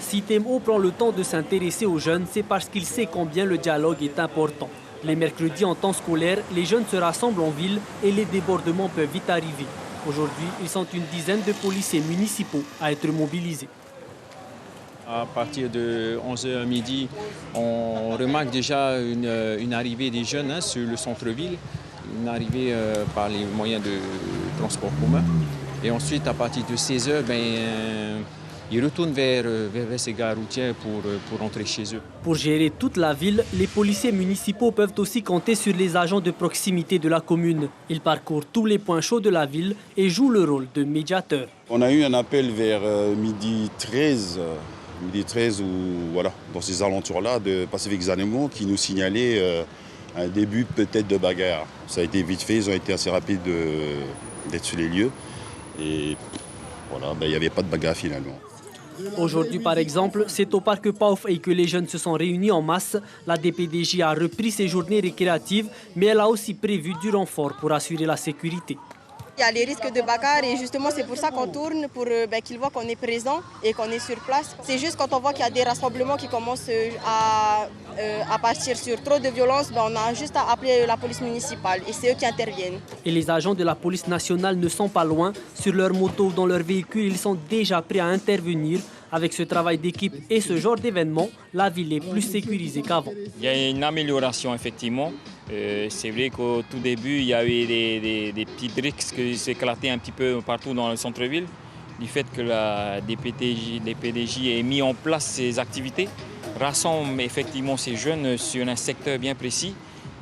Si Temo prend le temps de s'intéresser aux jeunes, c'est parce qu'il sait combien le dialogue est important. Les mercredis en temps scolaire, les jeunes se rassemblent en ville et les débordements peuvent vite arriver. Aujourd'hui, ils sont une dizaine de policiers municipaux à être mobilisés. À partir de 11h midi, on remarque déjà une arrivée des jeunes sur le centre-ville, une arrivée par les moyens de transport commun. Et ensuite, à partir de 16h, ils retournent vers ces gares routières pour rentrer chez eux. Pour gérer toute la ville, les policiers municipaux peuvent aussi compter sur les agents de proximité de la commune. Ils parcourent tous les points chauds de la ville et jouent le rôle de médiateur. On a eu un appel vers midi 13 ou voilà, dans ces alentours-là de Pacific Animaux qui nous signalait un début peut-être de bagarre. Ça a été vite fait, ils ont été assez rapides d'être sur les lieux et voilà, il n'y avait pas de bagarre finalement. Aujourd'hui, par exemple, c'est au parc Paufey que les jeunes se sont réunis en masse. La DPDJ a repris ses journées récréatives, mais elle a aussi prévu du renfort pour assurer la sécurité. Il y a les risques de bagarre et justement c'est pour ça qu'on tourne, pour qu'ils voient qu'on est présent et qu'on est sur place. C'est juste quand on voit qu'il y a des rassemblements qui commencent à partir sur trop de violence, on a juste à appeler la police municipale et c'est eux qui interviennent. Et les agents de la police nationale ne sont pas loin. Sur leur moto ou dans leur véhicule, ils sont déjà prêts à intervenir. Avec ce travail d'équipe et ce genre d'événement, la ville est plus sécurisée qu'avant. Il y a une amélioration effectivement. C'est vrai qu'au tout début, il y a eu des petits risques qui s'éclataient un petit peu partout dans le centre-ville. Du fait que la DPDJ ait mis en place ces activités, rassemble effectivement ces jeunes sur un secteur bien précis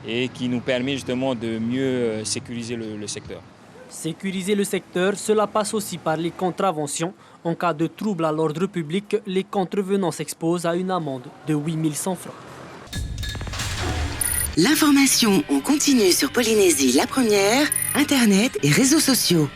et qui nous permet justement de mieux sécuriser le secteur. Sécuriser le secteur, cela passe aussi par les contraventions. En cas de trouble à l'ordre public, les contrevenants s'exposent à une amende de 8 100 francs. L'information en continu sur Polynésie la première, Internet et réseaux sociaux.